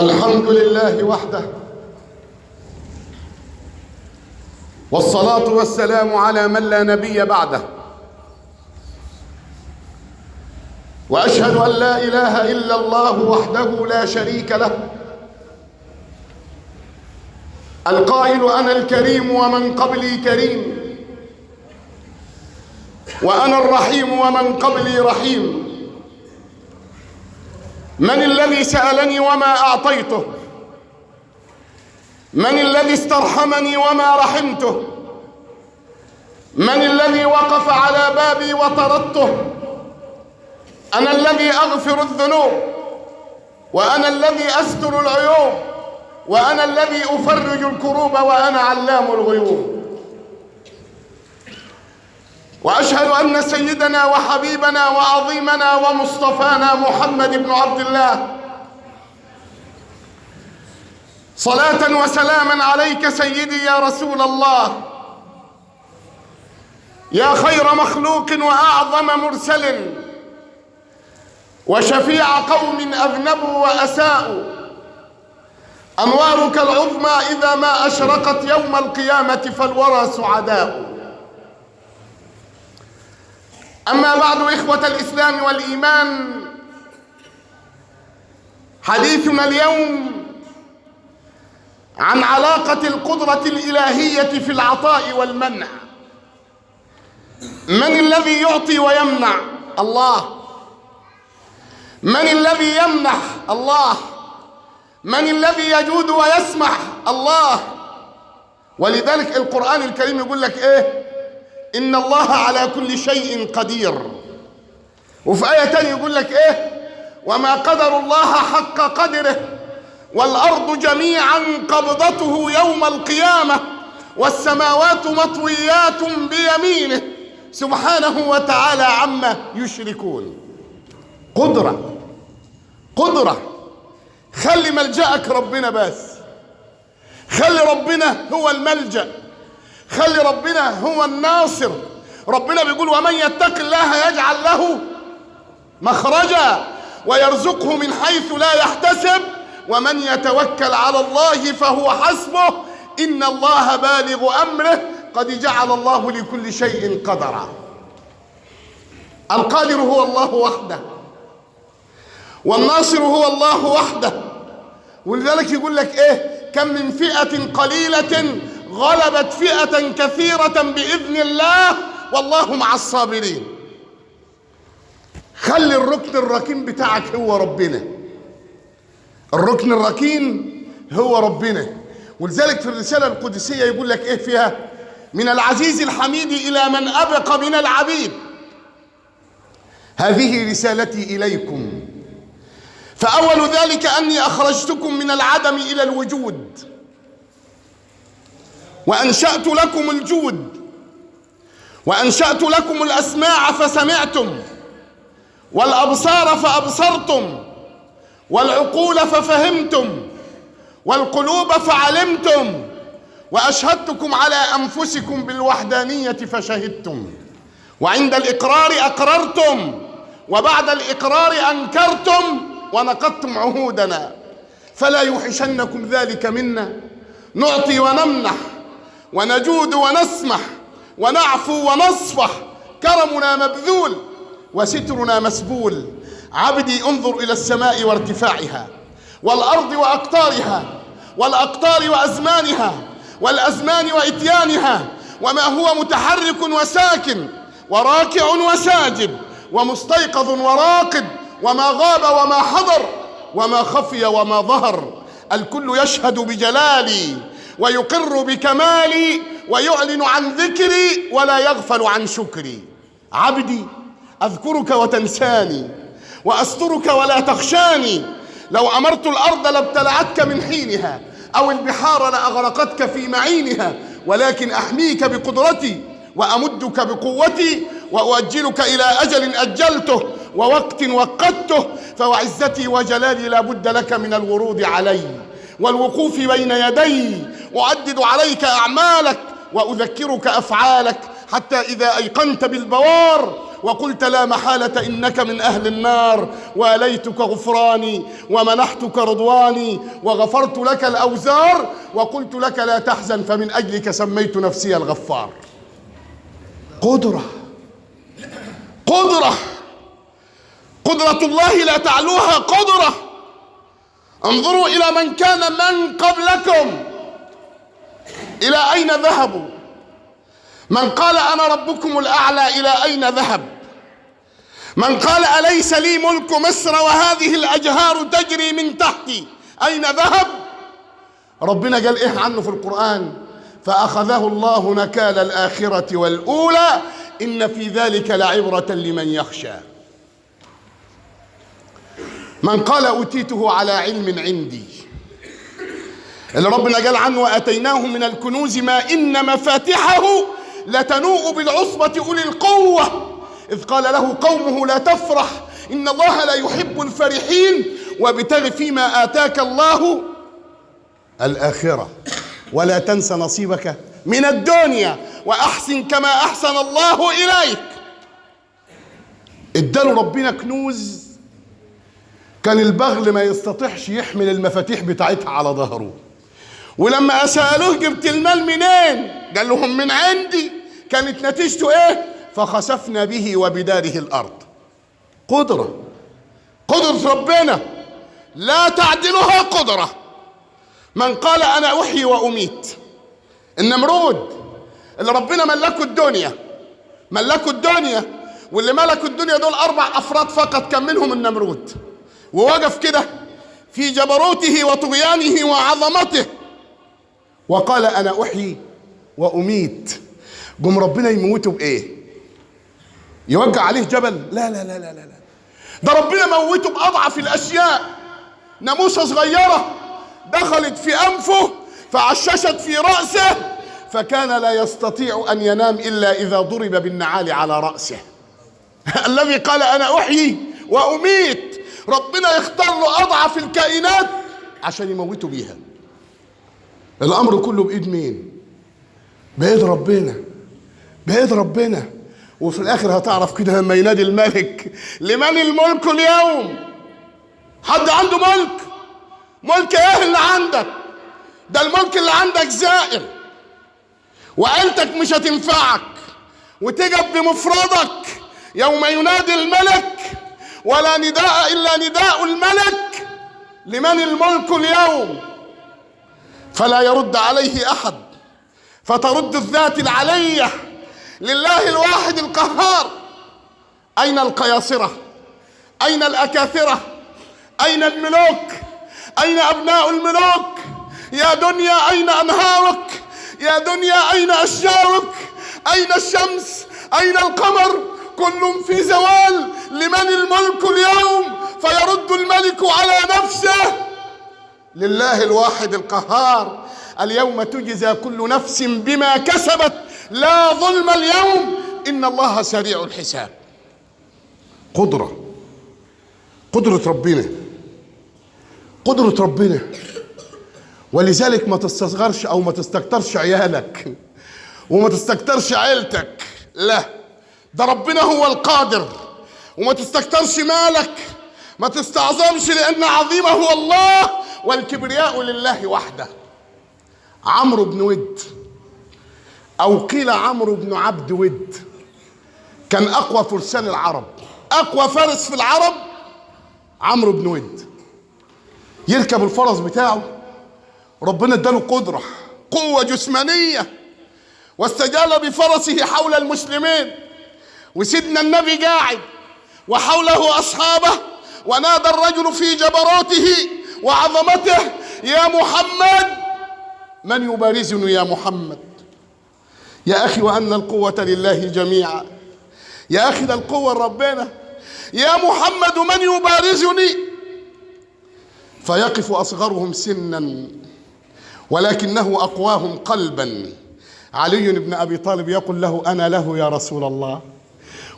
الحمد لله وحده، والصلاة والسلام على من لا نبي بعده، وأشهد أن لا إله إلا الله وحده لا شريك له، القائل أنا الكريم ومن قبلي كريم، وأنا الرحيم ومن قبلي رحيم. من الذي سألني وما أعطيته؟ من الذي استرحمني وما رحمته؟ من الذي وقف على بابي وطردته؟ أنا الذي أغفر الذنوب، وأنا الذي أستر العيوب، وأنا الذي أفرج الكروب، وأنا علام الغيوب. وأشهد أن سيدنا وحبيبنا وعظيمنا ومصطفانا محمد بن عبد الله صلاة وسلاما عليك سيدي يا رسول الله، يا خير مخلوق وأعظم مرسل، وشفيع قوم أذنبوا وأساءوا. أنوارك العظمى إذا ما أشرقت يوم القيامة فالورى سعداء. أما بعد، إخوة الإسلام والإيمان، حديثنا اليوم عن علاقة القدرة الإلهية في العطاء والمنع. من الذي يعطي ويمنع؟ الله. من الذي يمنح؟ الله. من الذي يجود ويسمح؟ الله. ولذلك القرآن الكريم يقول لك إيه؟ إن الله على كل شيء قدير. وفي آية تانية يقول لك إيه؟ وما قدر الله حق قدره، والأرض جميعا قبضته يوم القيامة، والسماوات مطويات بيمينه سبحانه وتعالى عما يشركون. قدرة. خلي ملجأك ربنا، بس خلي ربنا هو الملجأ، خلي ربنا هو الناصر. ربنا بيقول ومن يتق الله يجعل له مخرجا ويرزقه من حيث لا يحتسب ومن يتوكل على الله فهو حسبه إن الله بالغ أمره قد جعل الله لكل شيء قدرا. القادر هو الله وحده، والناصر هو الله وحده. ولذلك يقول لك إيه؟ كم من فئة قليلة غلبت فئة كثيرة بإذن الله والله مع الصابرين. خلي الركن الركين بتاعك هو ربنا. الركن الركين هو ربنا. ولذلك في الرسالة القدسية يقول لك إيه فيها؟ من العزيز الحميد إلى من أبقى من العبيد، هذه رسالتي إليكم، فأول ذلك أني أخرجتكم من العدم إلى الوجود، وأنشأت لكم الجود، وأنشأت لكم الأسماع فسمعتم، والأبصار فأبصرتم، والعقول ففهمتم، والقلوب فعلمتم، وأشهدتكم على أنفسكم بالوحدانية فشهدتم، وعند الإقرار أقررتم، وبعد الإقرار أنكرتم، ونقضتم عهودنا، فلا يوحشنكم ذلك منا. نعطي ونمنح، ونجود ونسمح، ونعفو ونصفح، كرمنا مبذول وسترنا مسبول. عبدي انظر إلى السماء وارتفاعها، والأرض وأقطارها، والأقطار وأزمانها، والأزمان وإتيانها، وما هو متحرك وساكن، وراكع وساجد، ومستيقظ وراقد، وما غاب وما حضر، وما خفي وما ظهر. الكل يشهد بجلالي ويقر بكمالي ويعلن عن ذكري ولا يغفل عن شكري. عبدي أذكرك وتنساني، وأسترك ولا تخشاني. لو أمرت الأرض لابتلعتك من حينها، أو البحار لأغرقتك في معينها، ولكن أحميك بقدرتي، وأمدك بقوتي، وأؤجلك إلى أجل أجلته، ووقت وقته. فوعزتي وجلالي لا بد لك من الورود علي والوقوف بين يدي، أعدد عليك أعمالك وأذكرك أفعالك، حتى إذا أيقنت بالبوار وقلت لا محالة إنك من أهل النار، واليتك غفراني ومنحتك رضواني وغفرت لك الأوزار، وقلت لك لا تحزن فمن أجلك سميت نفسي الغفار. قدرة قدرة قدرة الله لا تعلوها قدرة. انظروا إلى من كان من قبلكم إلى أين ذهبوا. من قال أنا ربكم الأعلى إلى أين ذهب؟ من قال أليس لي ملك مصر وهذه الأجهار تجري من تحتي أين ذهب؟ ربنا قال إيه عنه في القرآن؟ فأخذه الله نكال الآخرة والأولى إن في ذلك لعبرة لمن يخشى. من قال أوتيته على علم عندي، اللي ربنا قال عنه وآتيناه من الكنوز ما إن مفاتحه لتنوء بالعصبة أولي القوة إذ قال له قومه لا تفرح إن الله لا يحب الفرحين وابتغ فيما آتاك الله الآخرة ولا تنس نصيبك من الدنيا وأحسن كما أحسن الله إليك. اداله ربنا كنوز كان البغل ما يستطيعش يحمل المفاتيح بتاعتها على ظهره. ولما سألوه جبت المال منين؟ قال لهم من عندي. كانت نتيجته ايه؟ فخسفنا به وبداره الأرض. قدرة ربنا لا تعدلها قدرة. من قال أنا أحيي وأميت، النمرود اللي ربنا ملكوا الدنيا واللي ملكوا الدنيا دول 4 أفراد فقط كان منهم النمرود، ووقف كده في جبروته وطغيانه وعظمته وقال أنا أحيي وأميت. قم ربنا يموته بإيه؟ يوقع عليه جبل؟ لا لا لا لا لا، ده ربنا موته بأضعف الأشياء. ناموسة صغيرة دخلت في أنفه فعششت في رأسه فكان لا يستطيع أن ينام إلا إذا ضرب بالنعال على رأسه. الذي قال أنا أحيي وأميت ربنا يختار له أضعف الكائنات عشان يموته بيها. الأمر كله بإيد مين؟ بإيد ربنا. وفي الآخر هتعرف كده لما ينادي الملك لمن الملك اليوم؟ حد عنده ملك ايه اللي عندك؟ ده الملك اللي عندك زائل، وعيلتك مش هتنفعك، وتجب بمفردك يوم ينادي الملك ولا نداء إلا نداء الملك لمن الملك اليوم، فلا يرد عليه أحد، فترد الذات العلية لله الواحد القهار. أين القياصرة؟ أين الأكاثرة؟ أين الملوك؟ أين أبناء الملوك؟ يا دنيا أين أنهارك؟ يا دنيا أين أشجارك؟ أين الشمس؟ أين القمر؟ كل في زوال. لمن الملك اليوم؟ فيرد الملك على نفسه لله الواحد القهار. اليوم تجزى كل نفس بما كسبت لا ظلم اليوم إن الله سريع الحساب. قدرة ربنا. ولذلك ما تستصغرش أو ما تستكترش عيالك وما تستكترش عيلتك، لا، ده ربنا هو القادر. وما تستكترش مالك، ما تستعظمش لأن عظيمه هو الله والكبرياء لله وحده. عمرو بن ود أو قيل عمرو بن عبد ود كان أقوى فرسان العرب، أقوى فارس في العرب عمرو بن ود. يركب الفرس بتاعه، ربنا اداله قوة جسمانية، واستجال بفرسه حول المسلمين، وسيدنا النبي قاعد وحوله أصحابه، ونادى الرجل في جبروته وعظمته يا محمد من يبارزني يا محمد؟ يا أخي وأن القوة لله جميعا، يا أخي ده القوة لربنا. يا محمد من يبارزني؟ فيقف أصغرهم سنا ولكنه أقواهم قلبا علي بن أبي طالب يقول له أنا له يا رسول الله.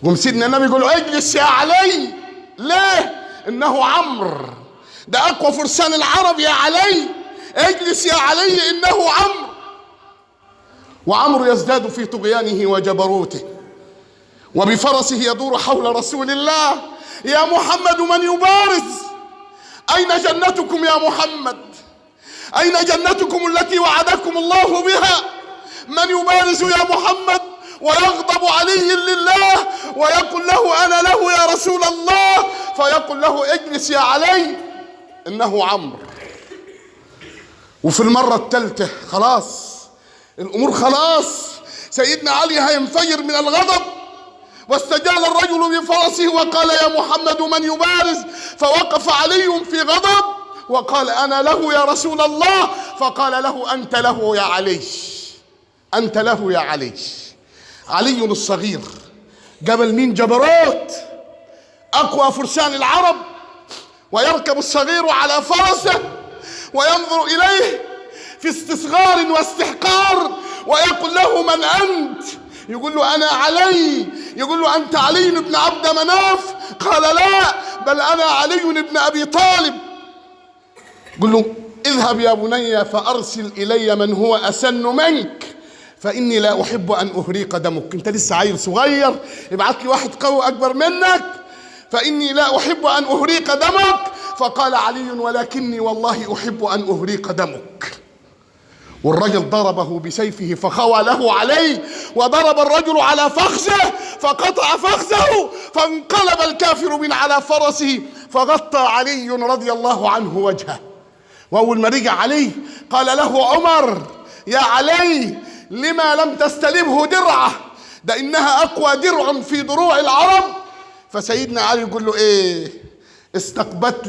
ومسيدنا النبي يقول اجلس يا علي. ليه؟ إنه عمرو، ده أقوى فرسان العرب يا علي، اجلس يا علي إنه عمرو. وعمرو يزداد في طغيانه وجبروته، وبفرسه يدور حول رسول الله: يا محمد من يبارز؟ أين جنتكم يا محمد؟ أين جنتكم التي وعدكم الله بها؟ من يبارز يا محمد؟ ويغضب علي لله ويقول له: أنا له يا رسول الله. فيقول له: اجلس يا علي، إنه عمرو. وفي المرة الثالثة خلاص الأمور خلاص، سيدنا علي هينفجر من الغضب، واستجال الرجل بفرسه وقال: يا محمد من يبارز؟ فوقف علي في غضب وقال: أنا له يا رسول الله. فقال له: أنت له يا علي، أنت له يا علي. علي الصغير جبل مين؟ جبروت، أقوى فرسان العرب، ويركب الصغير على فرسه وينظر إليه في استصغار واستحقار ويقول له: من أنت؟ يقول له: أنا علي. يقول له: أنت علي بن عبد مناف؟ قال: لا، بل أنا علي بن أبي طالب. يقول له: اذهب يا بني فأرسل إلي من هو أسن منك، فإني لا أحب أن أهريق دمك. أنت لسه عيل صغير، ابعت لي واحد قوي أكبر منك، فإني لا أحب أن أهريق دمك. فقال علي: ولكني والله أحب أن أهريق دمك. والرجل ضربه بسيفه فخوى له عليه، وضرب الرجل على فخذه فقطع فخذه، فانقلب الكافر من على فرسه فغطى علي رضي الله عنه وجهه. وأول ما رجع عليه قال له عمر: يا علي، لما لم تستلبه درعه؟ ده إنها أقوى درع في دروع العرب. فسيدنا علي يقول له: إيه؟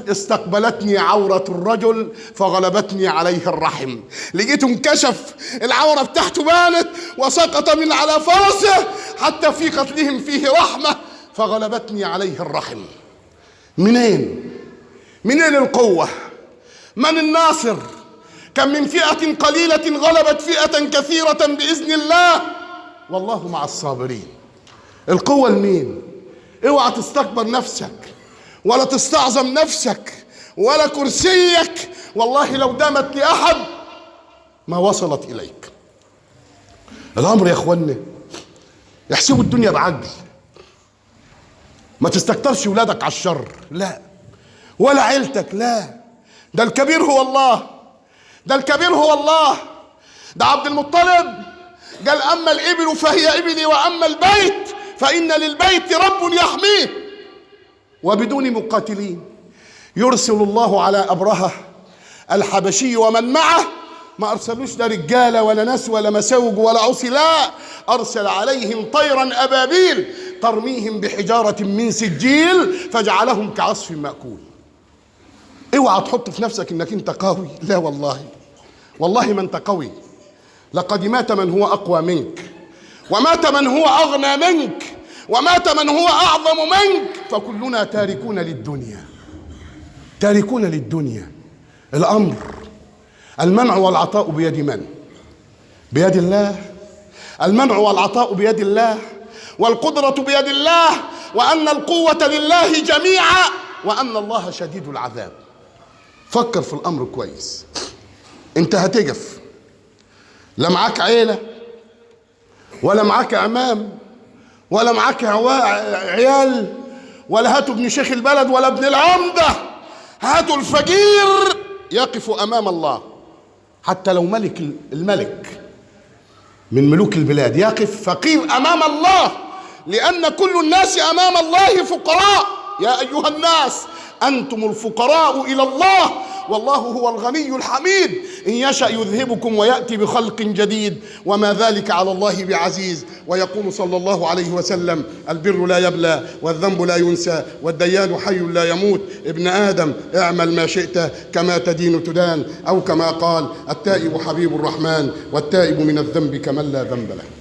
استقبلتني عورة الرجل فغلبتني عليه الرحم. لقيته انكشف، العورة بتاعته بانت وسقط من على فرسه، حتى في قتلهم فيه رحمة، فغلبتني عليه الرحم. منين القوة؟ من الناصر؟ كم من فئة قليلة غلبت فئة كثيرة بإذن الله، والله مع الصابرين. القوة لمين؟ اوعى تستكبر نفسك ولا تستعظم نفسك ولا كرسيك، والله لو دامت لأحد ما وصلت إليك. الأمر يا أخوانا يحسبوا الدنيا بعقل، ما تستكترش ولادك على الشر، لا، ولا عيلتك، لا. ده الكبير هو الله، ده الكبير هو الله. ده عبد المطلب قال: أما الإبل فهي إبلي، وأما البيت فإن للبيت رب يحميه. وبدون مقاتلين يرسل الله على أبرهة الحبشي ومن معه، ما أرسلوش لا رجالة ولا ناس ولا مساوج ولا عصي، لا، أرسل عليهم طيرا أبابيل ترميهم بحجارة من سجيل فجعلهم كعصف مأكول. اوعى تحط في نفسك انك انت قوي، لا والله، والله ما انت قوي. لقد مات من هو أقوى منك، ومات من هو أغنى منك، ومات من هو أعظم منك، فكلنا تاركون للدنيا، تاركون للدنيا. الأمر المنع والعطاء بيد من؟ بيد الله. المنع والعطاء بيد الله، والقدرة بيد الله، وأن القوة لله جميعا، وأن الله شديد العذاب. فكر في الأمر كويس. أنت هتقف، لا معاك عيلة ولا معاك أعمام ولا معاك عيال، ولا هاتوا ابن شيخ البلد ولا ابن العمدة، هاتوا الفقير يقف أمام الله. حتى لو الملك من ملوك البلاد يقف فقير أمام الله، لأن كل الناس أمام الله فقراء. يا أيها الناس أنتم الفقراء إلى الله والله هو الغني الحميد، إن يشأ يذهبكم ويأتي بخلق جديد، وما ذلك على الله بعزيز. ويقول صلى الله عليه وسلم: البر لا يبلى والذنب لا ينسى والديان حي لا يموت. ابن آدم اعمل ما شئت كما تدين تدان، أو كما قال: التائب حبيب الرحمن والتائب من الذنب كمن لا ذنب له.